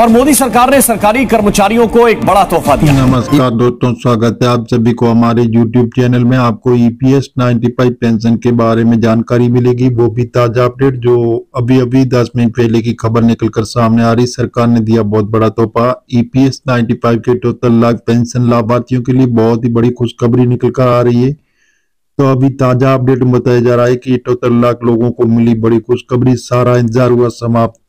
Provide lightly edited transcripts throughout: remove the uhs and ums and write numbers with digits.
और मोदी सरकार ने सरकारी कर्मचारियों को एक बड़ा तोहफा दिया। नमस्कार दोस्तों, स्वागत है आप सभी को हमारे YouTube चैनल में। आपको EPS 95 पेंशन के बारे में जानकारी मिलेगी, वो भी ताजा अपडेट जो अभी 10 मिनट पहले की खबर निकलकर सामने आ रही। सरकार ने दिया बहुत बड़ा तोहफा। EPS 95 के टोटल लाख पेंशन लाभार्थियों के लिए बहुत ही बड़ी खुशखबरी निकलकर आ रही है। तो अभी ताजा अपडेट में बताया जा रहा है कि टोटल लाख लोगों को मिली बड़ी खुशखबरी। सारा इंतजार हुआ समाप्त।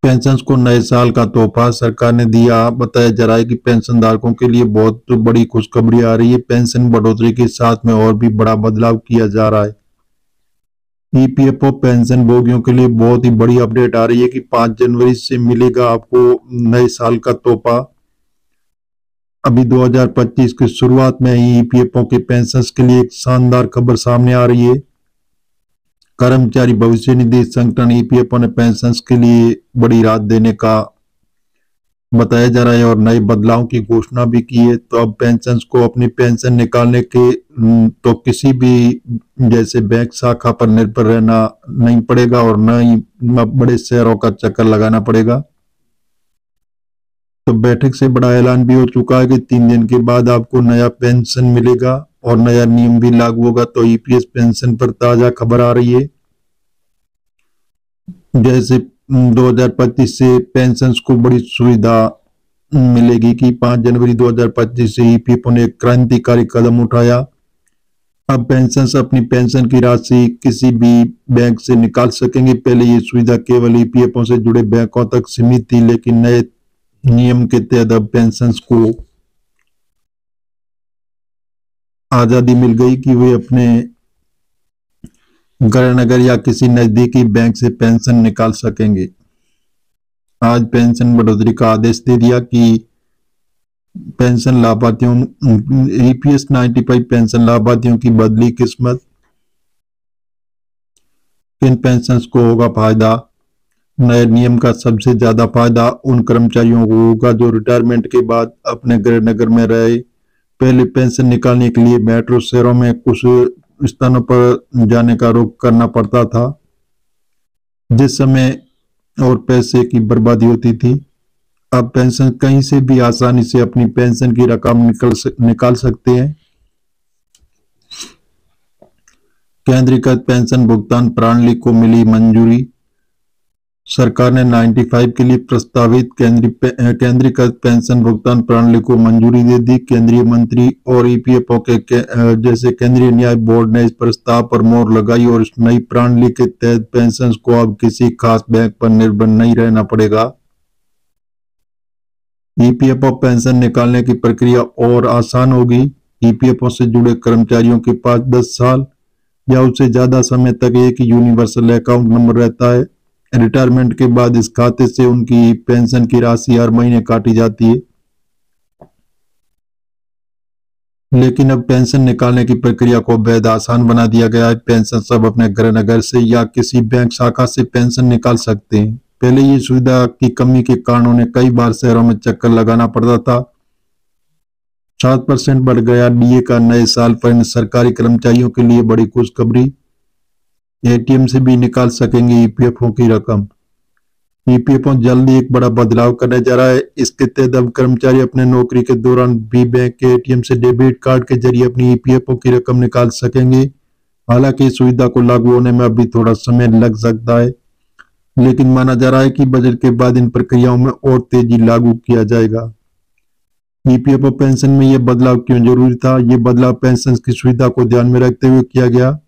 पेंशन को नए साल का तोहफा सरकार ने दिया। बताया जा रहा है कि पेंशन धारकों के लिए बहुत बड़ी खुशखबरी आ रही है। पेंशन बढ़ोतरी के साथ में और भी बड़ा बदलाव किया जा रहा है। EPFO पेंशन भोगियों के लिए बहुत ही बड़ी अपडेट आ रही है कि 5 जनवरी से मिलेगा आपको नए साल का तोहफा। अभी 2025 की शुरुआत में ही EPFO के पेंशन के लिए एक शानदार खबर सामने आ रही है। कर्मचारी भविष्य निधि संगठन EPFO ने पेंशन के लिए बड़ी राहत देने का बताया जा रहा है और नए बदलाव की घोषणा भी की है। तो अब पेंशन को अपनी पेंशन निकालने के तो किसी भी जैसे बैंक शाखा पर निर्भर रहना नहीं पड़ेगा और न ही बड़े शहरों का चक्कर लगाना पड़ेगा। तो बैठक से बड़ा ऐलान भी हो चुका है कि 3 दिन के बाद आपको नया पेंशन मिलेगा और नया नियम भी लागू होगा। तो EPS पेंशन पर ताजा खबर आ रही है। जैसे 2025 से पेंशन को बड़ी सुविधा मिलेगी कि 5 जनवरी 2025 से EPFO ने एक क्रांतिकारी कदम उठाया। अब पेंशन अपनी पेंशन की राशि किसी भी बैंक से निकाल सकेंगे। पहले ये सुविधा केवल EPFO से जुड़े बैंकों तक सीमित थी, लेकिन नए नियम के तहत अब पेंशन को आजादी मिल गई कि वे अपने गृह नगर या किसी नजदीकी बैंक से पेंशन निकाल सकेंगे। आज पेंशन बढ़ोतरी का आदेश दे दिया कि पेंशन लाभार्थियों EPS 95 पेंशन लाभार्थियों की बदली किस्मत। किन पेंशन को होगा फायदा? नए नियम का सबसे ज्यादा फायदा उन कर्मचारियों को होगा जो रिटायरमेंट के बाद अपने गृह नगर में रहे। पहले पेंशन निकालने के लिए मेट्रो शहरों में कुछ स्थानों पर जाने का रुख करना पड़ता था, जिस समय और पैसे की बर्बादी होती थी। अब पेंशन कहीं से भी आसानी से अपनी पेंशन की रकम निकाल सकते हैं। केंद्रीकृत पेंशन भुगतान प्रणाली को मिली मंजूरी। सरकार ने 95 के लिए प्रस्तावित केंद्रीकृत पेंशन भुगतान प्रणाली को मंजूरी दे दी। केंद्रीय मंत्री और EPFO के जैसे केंद्रीय न्याय बोर्ड ने इस प्रस्ताव पर मोहर लगाई और इस नई प्रणाली के तहत पेंशन को अब किसी खास बैंक पर निर्भर नहीं रहना पड़ेगा। EPFO पेंशन निकालने की प्रक्रिया और आसान होगी। EPFO से जुड़े कर्मचारियों के पास 10 साल या उससे ज्यादा समय तक एक यूनिवर्सल अकाउंट नंबर रहता है। रिटायरमेंट के बाद इस खाते से उनकी पेंशन की राशि हर महीने काटी जाती है। लेकिन अब पेंशन निकालने की प्रक्रिया को बेहद आसान बना दिया गया है। पेंशन सब अपने गृह नगर से या किसी बैंक शाखा से पेंशन निकाल सकते हैं। पहले ये सुविधा की कमी के कारण उन्हें कई बार शहरों में चक्कर लगाना पड़ता था। 7% बढ़ गया DA का नए साल पर सरकारी कर्मचारियों के लिए बड़ी खुशखबरी। ATM से भी निकाल सकेंगे EPFO की रकम। EPFO जल्दी एक बड़ा बदलाव करने जा रहा है। इसके तहत अब कर्मचारी अपने नौकरी के दौरान भी बैंक के ATM से डेबिट कार्ड के जरिए अपनी EPFO की रकम निकाल सकेंगे। हालांकि इस सुविधा को लागू होने में अभी थोड़ा समय लग सकता है, लेकिन माना जा रहा है कि बजट के बाद इन प्रक्रियाओं में और तेजी लागू किया जाएगा। EPFO पेंशन में यह बदलाव क्यों जरूरी था? ये बदलाव पेंशन की सुविधा को ध्यान में रखते हुए किया गया।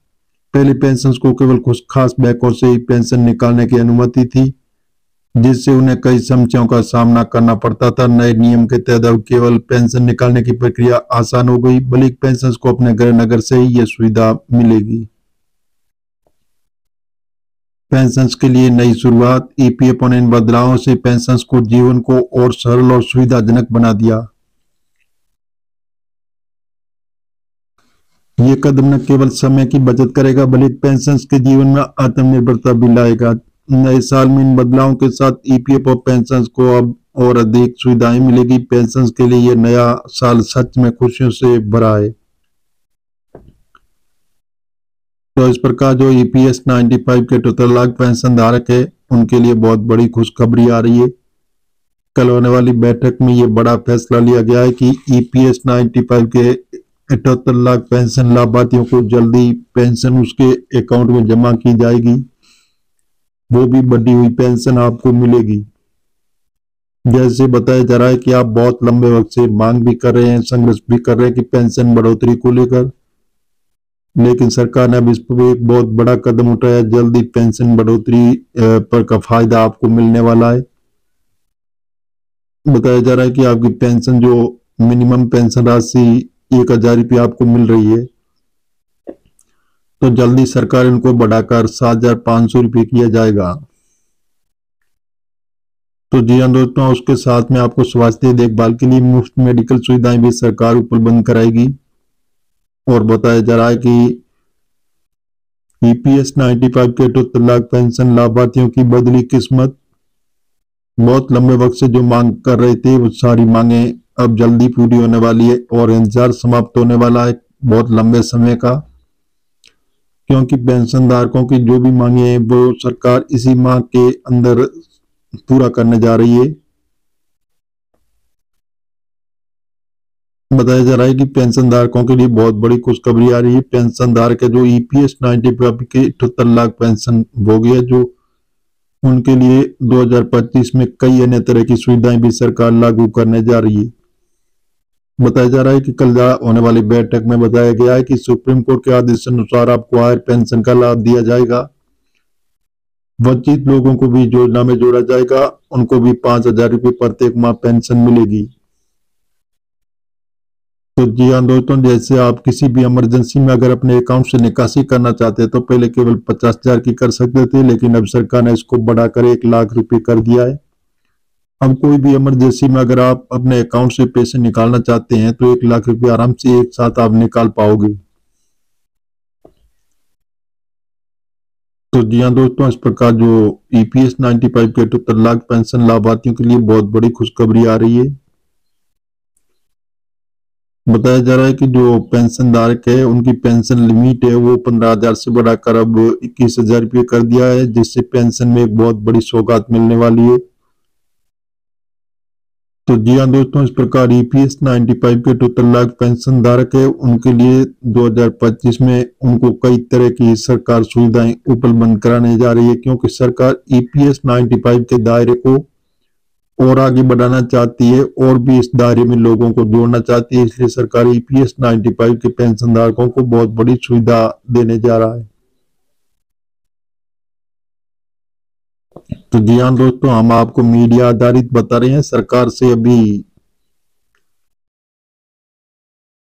पहले पेंशन को केवल कुछ खास बैंकों से ही पेंशन निकालने की अनुमति थी, जिससे उन्हें कई समस्याओं का सामना करना पड़ता था। नए नियम के तहत अब केवल पेंशन निकालने की प्रक्रिया आसान हो गई, बल्कि पेंशन को अपने गृह नगर से ही यह सुविधा मिलेगी। पेंशन के लिए नई शुरुआत। EPFO ने इन बदलावों से पेंशन को जीवन को और सरल और सुविधाजनक बना दिया। ये कदम न केवल समय की बचत करेगा, बल्कि पेंशन के जीवन में आत्मनिर्भरता भी लाएगा। नए साल में इन बदलावों के साथ EPFO पेंशन को अब और अधिक सुविधाएं मिलेगी। पेंशन के लिए यह नया साल सच में खुशियों से भरा है। तो इस प्रकार जो EPS 95 के 12 लाख पेंशन धारक है उनके लिए बहुत बड़ी खुशखबरी आ रही है। कल होने वाली बैठक में ये बड़ा फैसला लिया गया है कि ईपीएस 95 के 78 लाख पेंशन लाभार्थियों को जल्दी पेंशन उसके अकाउंट में जमा की जाएगी। वो भी बढ़ी हुई पेंशन आपको मिलेगी। जैसे बताया जा रहा है कि आप बहुत लंबे वक्त से मांग भी कर रहे हैं, संघर्ष भी कर रहे हैं कि पेंशन बढ़ोतरी को लेकर, लेकिन सरकार ने अब इस पर एक बहुत बड़ा कदम उठाया। जल्दी पेंशन बढ़ोतरी पर का फायदा आपको मिलने वाला है। बताया जा रहा है कि आपकी पेंशन जो मिनिमम पेंशन राशि 1,000 रुपये आपको मिल रही है, तो जल्दी सरकार इनको बढ़ाकर 7,500 रुपये किया जाएगा। तो जी हाँ दोस्तों, उसके साथ में आपको स्वास्थ्य देखभाल के लिए मुफ्त मेडिकल सुविधाएं भी सरकार उपलब्ध कराएगी। और बताया जा रहा है कि ईपीएस 95 के 78 लाख पेंशन लाभार्थियों की बदली किस्मत। बहुत लंबे वक्त से जो मांग कर रहे थे वो सारी मांगे अब जल्दी पूरी होने वाली है और इंतजार समाप्त होने वाला है बहुत लंबे समय का, क्योंकि पेंशन धारकों की जो भी मांगे हैं वो सरकार इसी माह के अंदर पूरा करने जा रही है। बताया जा रहा है कि पेंशन धारकों के लिए बहुत बड़ी खुशखबरी आ रही है। पेंशन धारक जो ईपीएस 95 के 78 लाख पेंशन भोगी है, जो उनके लिए 2025 में कई अन्य तरह की सुविधाएं भी सरकार लागू करने जा रही है। बताया जा रहा है कि कल होने वाली बैठक में बताया गया है कि सुप्रीम कोर्ट के आदेश अनुसार आपको हायर पेंशन का लाभ दिया जाएगा। वंचित लोगों को भी योजना में जोड़ा जाएगा, उनको भी 5,000 रुपये प्रत्येक माह पेंशन मिलेगी। तो जी हाँ दोस्तों, जैसे आप किसी भी इमरजेंसी में अगर अपने अकाउंट से निकासी करना चाहते हैं तो पहले केवल 50,000 की कर सकते थे, लेकिन अब सरकार ने इसको बढ़ाकर 1,00,000 रुपये कर दिया है। अब कोई भी इमरजेंसी में अगर आप अपने अकाउंट से पैसे निकालना चाहते हैं तो 1,00,000 रुपये आराम से एक साथ आप निकाल पाओगे। तो जी हाँ दोस्तों, इस प्रकार जो ईपीएस 95 के 78 लाख पेंशन लाभार्थियों के लिए बहुत बड़ी खुशखबरी आ रही है। बताया जा रहा है कि जो पेंशन धारक है उनकी पेंशन लिमिट है वो 15,000 से बढ़ाकर अब 21,000 रुपये कर दिया है, जिससे पेंशन में एक बहुत बड़ी सौगात मिलने वाली है। तो जी हाँ दोस्तों, इस प्रकार ईपीएस 95 के 78 लाख पेंशन धारक है उनके लिए 2025 में उनको कई तरह की सरकार सुविधाएं उपलब्ध कराने जा रही है, क्योंकि सरकार ईपीएस 95 के दायरे को और आगे बढ़ाना चाहती है और भी इस दायरे में लोगों को जोड़ना चाहती है। इसलिए सरकार ईपीएस 95 के पेंशन धारकों को बहुत बड़ी सुविधा देने जा रहा है। तो जी हाँ दोस्तों, हम आपको मीडिया आधारित बता रहे हैं, सरकार से अभी